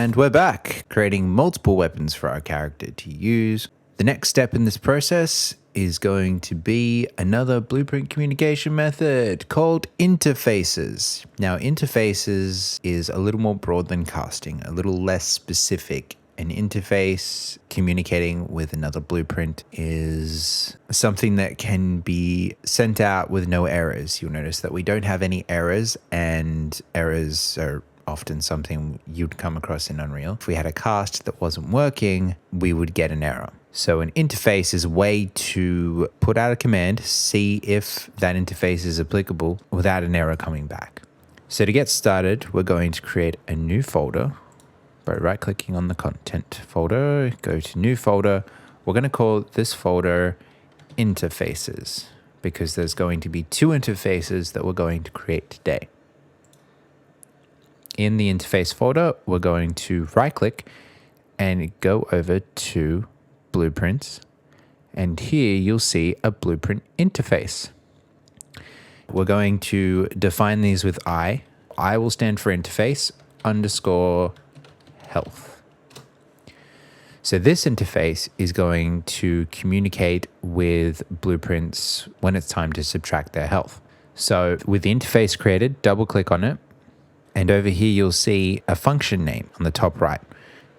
And we're back, creating multiple weapons for our character to use. The next step in this process is going to be another blueprint communication method called interfaces. Now, interfaces is a little more broad than casting, a little less specific. An interface communicating with another blueprint is something that can be sent out with no errors. You'll notice that we don't have any errors, and errors are often something you'd come across in Unreal. If we had a cast that wasn't working, we would get an error. So an interface is a way to put out a command, see if that interface is applicable without an error coming back. So to get started, we're going to create a new folder by right-clicking on the content folder, go to new folder. We're going to call this folder interfaces because there's going to be two interfaces that we're going to create today. In the interface folder, we're going to right-click and go over to blueprints. And here you'll see a blueprint interface. We're going to define these with I. I will stand for interface _ health. So this interface is going to communicate with blueprints when it's time to subtract their health. So with the interface created, double click on it. And over here, you'll see a function name on the top right.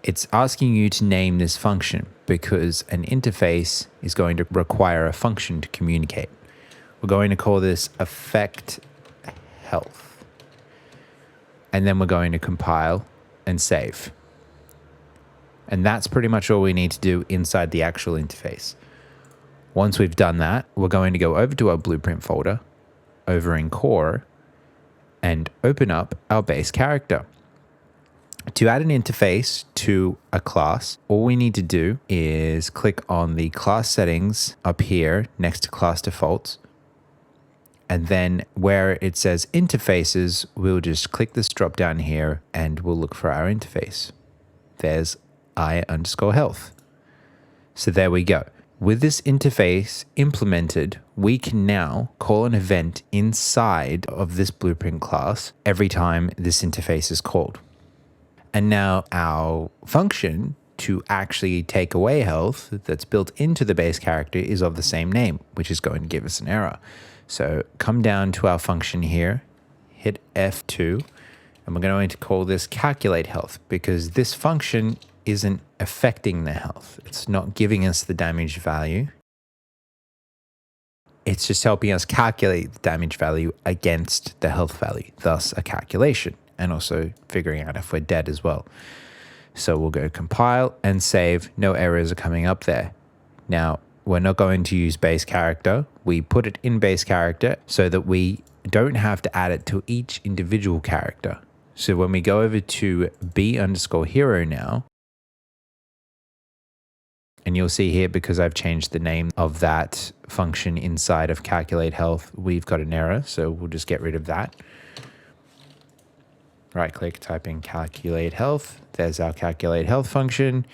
It's asking you to name this function because an interface is going to require a function to communicate. We're going to call this affect health. And then we're going to compile and save. And that's pretty much all we need to do inside the actual interface. Once we've done that, we're going to go over to our blueprint folder, over in core, and open up our base character. To add an interface to a class, all we need to do is click on the class settings up here next to class defaults. And then where it says interfaces, we'll just click this drop down here and we'll look for our interface. There's I _ health. So there we go. With this interface implemented, we can now call an event inside of this blueprint class every time this interface is called. And now our function to actually take away health that's built into the base character is of the same name, which is going to give us an error. So come down to our function here, hit F2, and we're going to call this calculate health because this function isn't affecting the health. It's not giving us the damage value. It's just helping us calculate the damage value against the health value, thus a calculation, and also figuring out if we're dead as well. So we'll go compile and save. No errors are coming up there. Now, we're not going to use base character. We put it in base character so that we don't have to add it to each individual character. So when we go over to B _ hero now, and you'll see here, because I've changed the name of that function inside of calculate health, we've got an error. So we'll just get rid of that. Right click, type in calculate health. There's our calculate health function.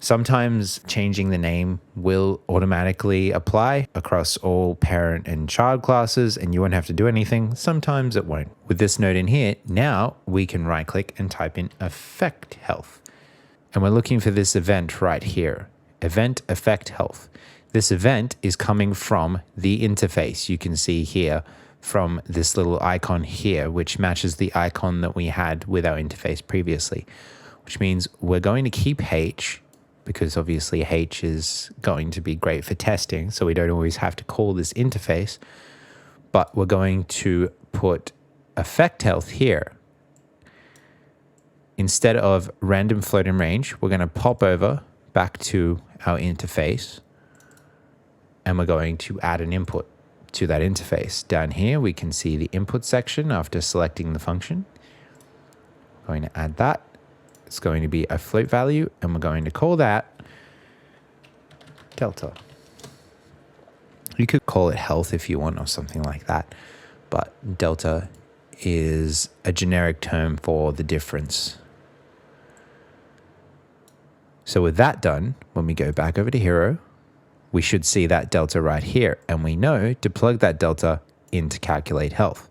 Sometimes changing the name will automatically apply across all parent and child classes and you won't have to do anything. Sometimes it won't. With this node in here, now we can right click and type in affect health. And we're looking for this event right here, event affect health. This event is coming from the interface. You can see here from this little icon here, which matches the icon that we had with our interface previously, which means we're going to keep H because obviously H is going to be great for testing. So we don't always have to call this interface, but we're going to put affect health here. Instead of random floating range, we're going to pop over back to our interface and we're going to add an input to that interface. Down here, we can see the input section after selecting the function. We're going to add that. It's going to be a float value and we're going to call that delta. You could call it health if you want or something like that, but delta is a generic term for the difference. So with that done, when we go back over to hero, we should see that delta right here. And we know to plug that delta into calculate health.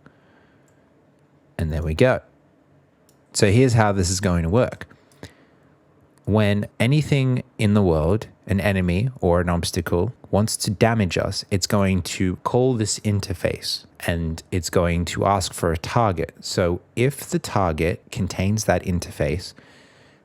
And there we go. So here's how this is going to work. When anything in the world, an enemy or an obstacle, wants to damage us, it's going to call this interface and it's going to ask for a target. So if the target contains that interface,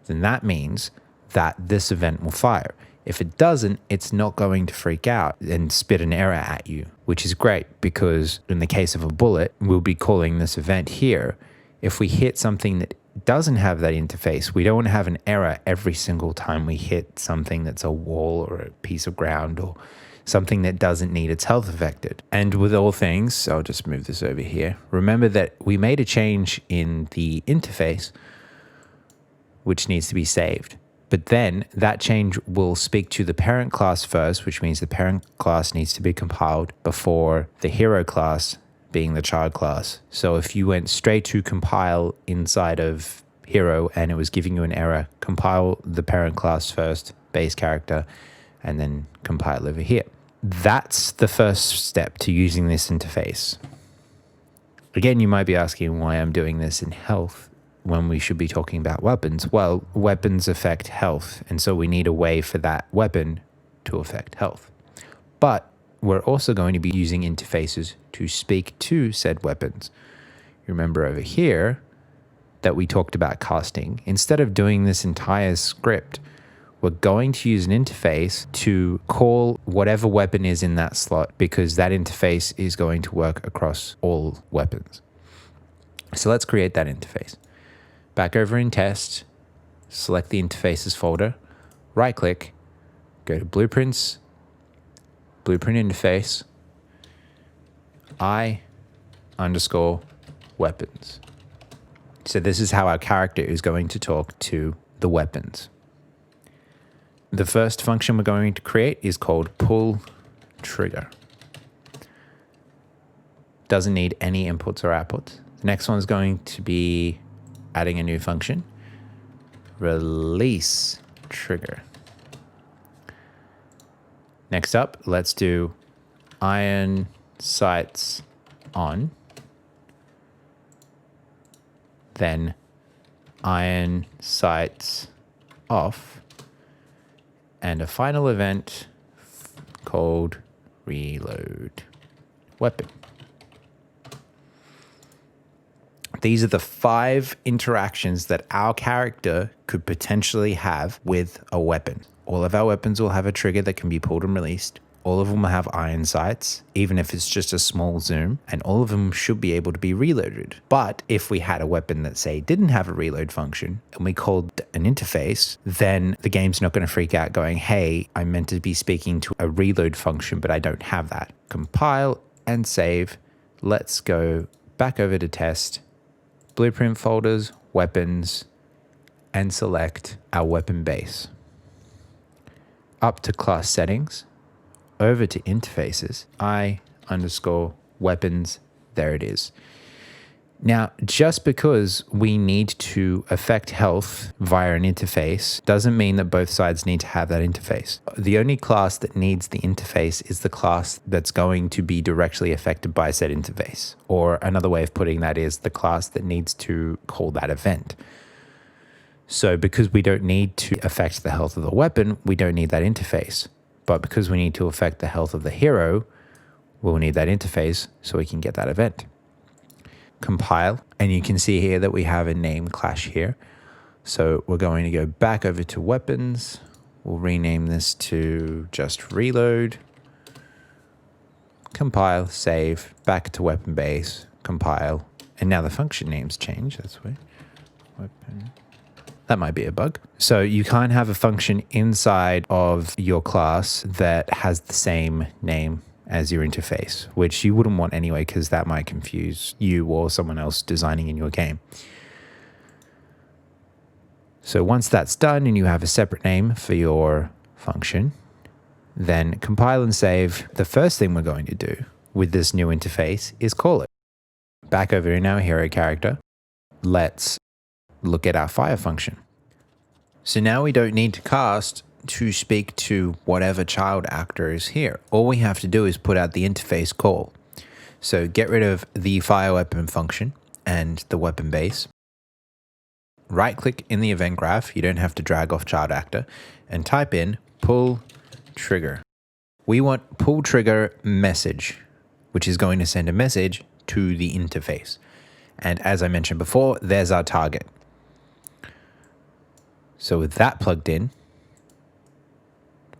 then that means that this event will fire. If it doesn't, it's not going to freak out and spit an error at you, which is great because in the case of a bullet, we'll be calling this event here. If we hit something that doesn't have that interface, we don't want to have an error every single time we hit something that's a wall or a piece of ground or something that doesn't need its health affected. And with all things, I'll just move this over here. Remember that we made a change in the interface, which needs to be saved. But then that change will speak to the parent class first, which means the parent class needs to be compiled before the hero class being the child class. So if you went straight to compile inside of hero and it was giving you an error, compile the parent class first, base character, and then compile over here. That's the first step to using this interface. Again, you might be asking why I'm doing this in health when we should be talking about weapons. Well, weapons affect health, and so we need a way for that weapon to affect health. But we're also going to be using interfaces to speak to said weapons. You remember over here that we talked about casting. Instead of doing this entire script, we're going to use an interface to call whatever weapon is in that slot because that interface is going to work across all weapons. So let's create that interface. Back over in test, select the interfaces folder, right click, go to blueprints, blueprint interface, I_weapons. So this is how our character is going to talk to the weapons. The first function we're going to create is called pull trigger. Doesn't need any inputs or outputs. The next one is going to be adding a new function, release trigger. Next up, let's do iron sights on, then iron sights off, and a final event called reload weapon. These are the 5 interactions that our character could potentially have with a weapon. All of our weapons will have a trigger that can be pulled and released. All of them will have iron sights, even if it's just a small zoom, and all of them should be able to be reloaded. But if we had a weapon that, say, didn't have a reload function, and we called an interface, then the game's not going to freak out going, hey, I'm meant to be speaking to a reload function, but I don't have that. Compile and save. Let's go back over to test, blueprint folders, weapons, and select our weapon base. Up to class settings, over to interfaces, I_weapons, there it is. Now, just because we need to affect health via an interface doesn't mean that both sides need to have that interface. The only class that needs the interface is the class that's going to be directly affected by said interface. Or another way of putting that is the class that needs to call that event. So because we don't need to affect the health of the weapon, we don't need that interface. But because we need to affect the health of the hero, we'll need that interface so we can get that event. Compile, and you can see here that we have a name clash here. So we're going to go back over to weapons. We'll rename this to just reload. Compile, save, back to weapon base, compile. And now the function names change, that's weird. Weapon. That might be a bug. So you can't have a function inside of your class that has the same name as your interface, which you wouldn't want anyway, because that might confuse you or someone else designing in your game. So once that's done and you have a separate name for your function, then compile and save. The first thing we're going to do with this new interface is call it. Back over in our hero character, let's look at our fire function. So now we don't need to cast to speak to whatever child actor is here. All we have to do is put out the interface call. So get rid of the fire weapon function and the weapon base. right click in the event graph. You don't have to drag off child actor, and type in pull trigger. We want pull trigger message, which is going to send a message to the interface. And as I mentioned before, there's our target. So with that plugged in,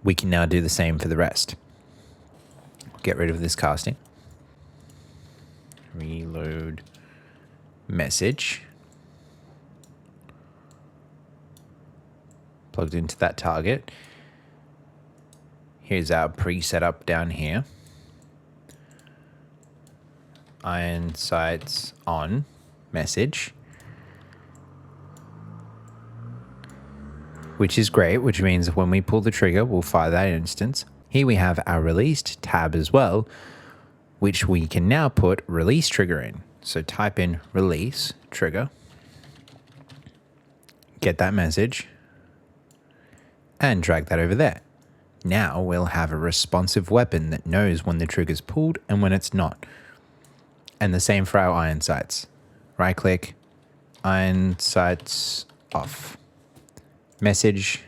we can now do the same for the rest. Get rid of this casting. Reload message. Plugged into that target. Here's our pre-setup down here. Iron sights on message. Which is great, which means when we pull the trigger, we'll fire that instance. Here we have our released tab as well, which we can now put release trigger in. So type in release trigger, get that message, and drag that over there. Now we'll have a responsive weapon that knows when the trigger's pulled and when it's not. And the same for our iron sights. Right click, iron sights off. Message.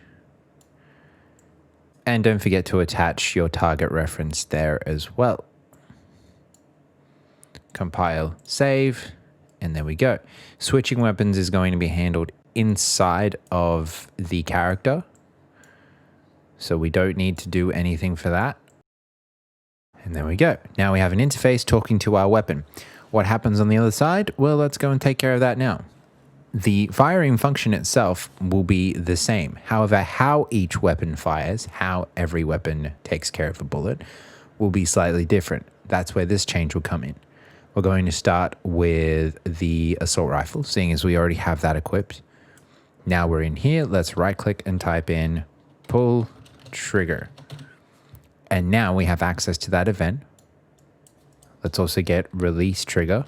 And don't forget to attach your target reference there as well. Compile, save, and there we go. Switching weapons is going to be handled inside of the character. So we don't need to do anything for that. And there we go. Now we have an interface talking to our weapon. What happens on the other side? Well, let's go and take care of that now. The firing function itself will be the same. However, how each weapon fires, how every weapon takes care of a bullet, will be slightly different. That's where this change will come in. We're going to start with the assault rifle, seeing as we already have that equipped. Now we're in here. Let's right click and type in pull trigger. And now we have access to that event. Let's also get release trigger.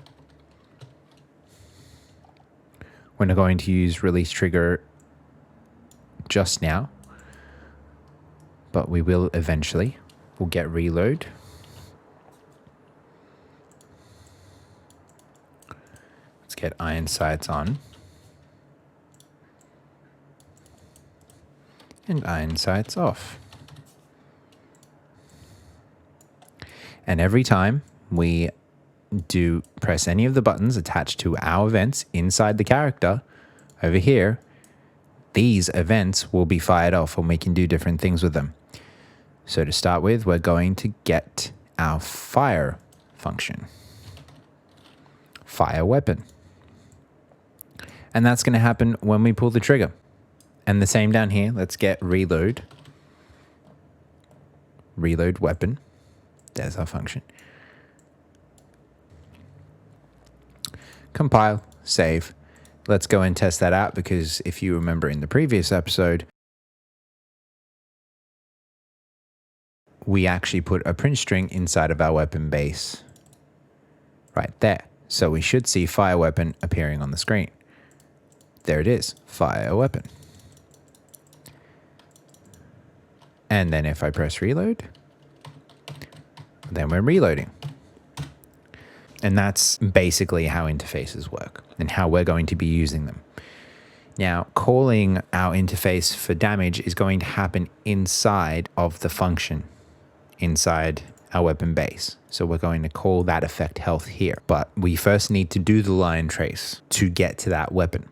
We're not going to use release trigger just now, but we will eventually. We'll get reload. Let's get iron sights on. And iron sights off. And every time we do press any of the buttons attached to our events inside the character over here, these events will be fired off and we can do different things with them. So to start with, we're going to get our fire function. Fire weapon. And that's going to happen when we pull the trigger. And the same down here. Let's get reload. Reload weapon. There's our function. Compile, save. Let's go and test that out, because if you remember in the previous episode, we actually put a print string inside of our weapon base right there. So we should see fire weapon appearing on the screen. There it is, fire weapon. And then if I press reload, then we're reloading. And that's basically how interfaces work and how we're going to be using them. Now, calling our interface for damage is going to happen inside of the function, inside our weapon base. So we're going to call that effect health here. But we first need to do the line trace to get to that weapon.